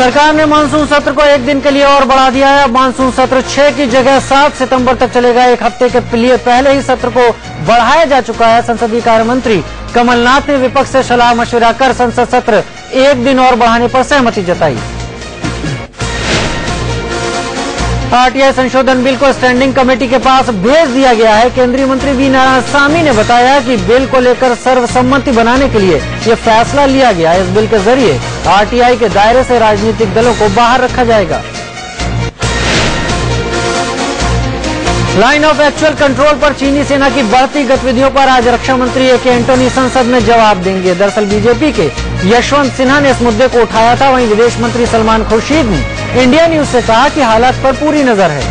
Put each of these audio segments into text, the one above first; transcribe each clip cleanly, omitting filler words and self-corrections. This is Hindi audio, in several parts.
सरकार ने मानसून सत्र को एक दिन के लिए और बढ़ा दिया है। अब मानसून सत्र 6 की जगह 7 सितंबर तक चलेगा। एक हफ्ते के लिए पहले ही सत्र को बढ़ाया जा चुका है। संसदीय कार्य मंत्री कमलनाथ ने विपक्ष से सलाह मशविरा कर संसद सत्र एक दिन और बढ़ाने पर सहमति जताई। आरटीआई संशोधन बिल को स्टैंडिंग कमेटी के पास भेज दिया गया है। केंद्रीय मंत्री वी नारायणस्वामी ने बताया कि बिल को लेकर सर्वसम्मति बनाने के लिए ये फैसला लिया गया। इस बिल के जरिए आरटीआई के दायरे से राजनीतिक दलों को बाहर रखा जाएगा। लाइन ऑफ एक्चुअल कंट्रोल पर चीनी सेना की बढ़ती गतिविधियों पर आज रक्षा मंत्री ए के एंटोनी संसद में जवाब देंगे। दरअसल बीजेपी के यशवंत सिन्हा ने इस मुद्दे को उठाया था। वहीं विदेश मंत्री सलमान खुर्शीद ने इंडिया न्यूज से कहा कि हालात पर पूरी नजर है।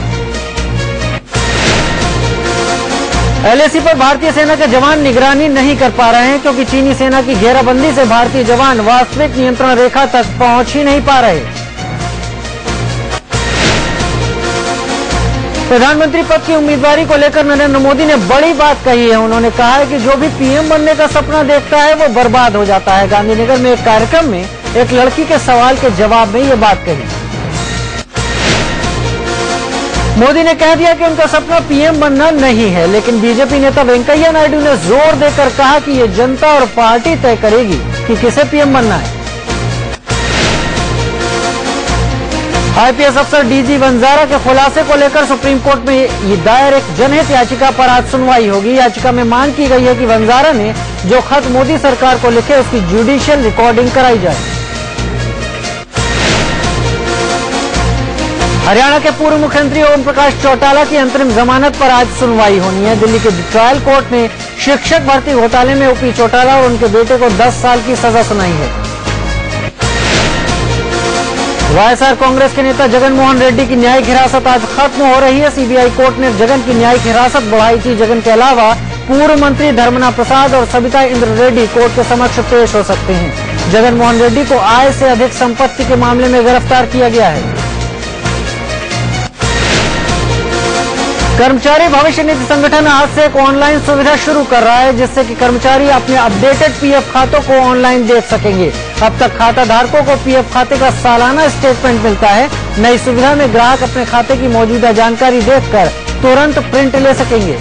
एलएसी पर भारतीय सेना के जवान निगरानी नहीं कर पा रहे हैं क्योंकि चीनी सेना की घेराबंदी से भारतीय जवान वास्तविक नियंत्रण रेखा तक पहुंच ही नहीं पा रहे। प्रधानमंत्री पद की उम्मीदवारी को लेकर नरेंद्र मोदी ने बड़ी बात कही है। उन्होंने कहा है कि जो भी पीएम बनने का सपना देखता है वो बर्बाद हो जाता है। गांधीनगर में एक कार्यक्रम में एक लड़की के सवाल के जवाब में ये बात कही। मोदी ने कह दिया कि उनका सपना पीएम बनना नहीं है, लेकिन बीजेपी नेता वेंकैया नायडू ने जोर देकर कहा कि ये जनता और पार्टी तय करेगी कि किसे पीएम बनना है। आईपीएस अफसर डीजी वंजारा के खुलासे को लेकर सुप्रीम कोर्ट में दायर एक जनहित याचिका पर आज सुनवाई होगी। याचिका में मांग की गई है कि वंजारा ने जो खत मोदी सरकार को लिखे उसकी जुडिशियल रिकॉर्डिंग कराई जाए। हरियाणा के पूर्व मुख्यमंत्री ओम प्रकाश चौटाला की अंतरिम जमानत पर आज सुनवाई होनी है। दिल्ली के ट्रायल कोर्ट ने शिक्षक भर्ती घोटाले में ओपी चौटाला और उनके बेटे को 10 साल की सजा सुनाई है। वाईएसआर कांग्रेस के नेता जगन मोहन रेड्डी की न्यायिक हिरासत आज खत्म हो रही है। सीबीआई कोर्ट ने जगन की न्यायिक हिरासत बढ़ाई थी। जगन के अलावा पूर्व मंत्री धर्मना प्रसाद और सविता इंद्र रेड्डी कोर्ट के समक्ष पेश हो सकते हैं। जगन मोहन रेड्डी को आय से अधिक संपत्ति के मामले में गिरफ्तार किया गया है। कर्मचारी भविष्य निधि संगठन आज से एक ऑनलाइन सुविधा शुरू कर रहा है जिससे कि कर्मचारी अपने अपडेटेड पीएफ खातों को ऑनलाइन देख सकेंगे। अब तक खाता धारकों को पीएफ खाते का सालाना स्टेटमेंट मिलता है। नई सुविधा में ग्राहक अपने खाते की मौजूदा जानकारी देखकर तुरंत प्रिंट ले सकेंगे।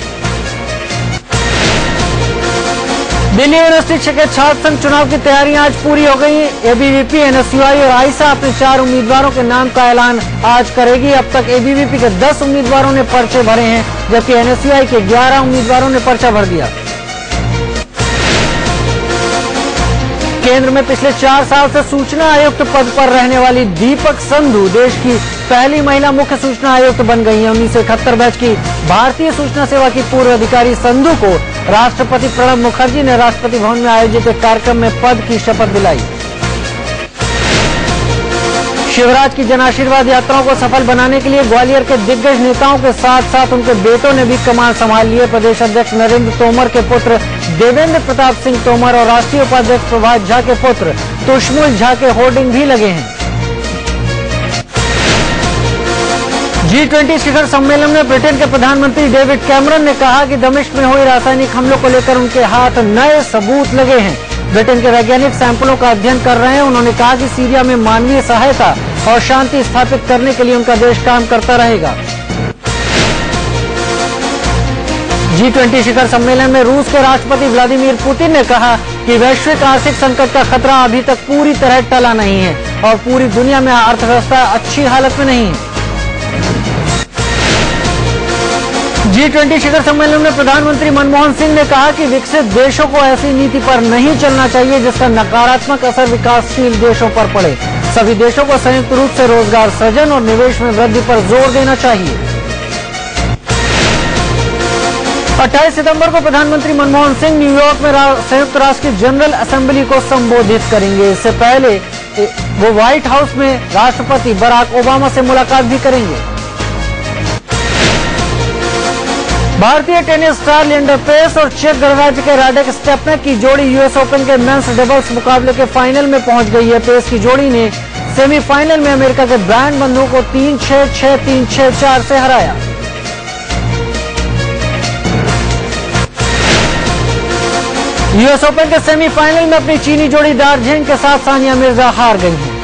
दिल्ली यूनिवर्सिटी शिक्षक छात्र संघ चुनाव की तैयारियां आज पूरी हो गई। एबीवीपी, एनएसयूआई और आईसा अपने 4 उम्मीदवारों के नाम का ऐलान आज करेगी। अब तक एबीवीपी के 10 उम्मीदवारों ने पर्चे भरे हैं जबकि एनएसयूआई के 11 उम्मीदवारों ने पर्चा भर दिया। केंद्र में पिछले 4 साल से सूचना आयुक्त पद पर रहने वाली दीपक संधू देश की पहली महिला मुख्य सूचना आयुक्त बन गई है। 1971 बैच की भारतीय सूचना सेवा की पूर्व अधिकारी संधू को राष्ट्रपति प्रणब मुखर्जी ने राष्ट्रपति भवन में आयोजित एक कार्यक्रम में पद की शपथ दिलाई। शिवराज की जन आशीर्वाद यात्राओं को सफल बनाने के लिए ग्वालियर के दिग्गज नेताओं के साथ साथ उनके बेटों ने भी कमान संभाल लिए। प्रदेश अध्यक्ष नरेंद्र तोमर के पुत्र देवेंद्र प्रताप सिंह तोमर और राष्ट्रीय उपाध्यक्ष प्रभात झा के पुत्र तुष्मुल झा के होर्डिंग भी लगे हैं। G20 शिखर सम्मेलन में ब्रिटेन के प्रधानमंत्री डेविड कैमरन ने कहा कि दमिश्क में हुए रासायनिक हमलों को लेकर उनके हाथ नए सबूत लगे हैं। ब्रिटेन के वैज्ञानिक सैंपलों का अध्ययन कर रहे हैं। उन्होंने कहा कि सीरिया में मानवीय सहायता और शांति स्थापित करने के लिए उनका देश काम करता रहेगा। G20 शिखर सम्मेलन में रूस के राष्ट्रपति व्लादिमीर पुतिन ने कहा कि वैश्विक आर्थिक संकट का खतरा अभी तक पूरी तरह टला नहीं है और पूरी दुनिया में अर्थव्यवस्था अच्छी हालत में नहीं है। G20 शिखर सम्मेलन में प्रधानमंत्री मनमोहन सिंह ने कहा कि विकसित देशों को ऐसी नीति पर नहीं चलना चाहिए जिसका नकारात्मक असर विकासशील देशों पर पड़े। सभी देशों को संयुक्त रूप से रोजगार सृजन और निवेश में वृद्धि पर जोर देना चाहिए। 28 सितंबर को प्रधानमंत्री मनमोहन सिंह न्यूयॉर्क में संयुक्त राष्ट्र की जनरल असेंबली को संबोधित करेंगे। इससे पहले वो व्हाइट हाउस में राष्ट्रपति बराक ओबामा से मुलाकात भी करेंगे। भारतीय टेनिस स्टार लिएंडर पेस और चेक गणराज्य के राडेक स्टेपनेक की जोड़ी यूएस ओपन के मेंस डबल्स मुकाबले के फाइनल में पहुंच गई है। पेस की जोड़ी ने सेमीफाइनल में अमेरिका के ब्रायन बंधु को 3-6, 6-3, 6-4 से हराया। यूएस ओपन के सेमीफाइनल में अपनी चीनी जोड़ी दार्जिलिंग के साथ सानिया मिर्जा हार गई हैं।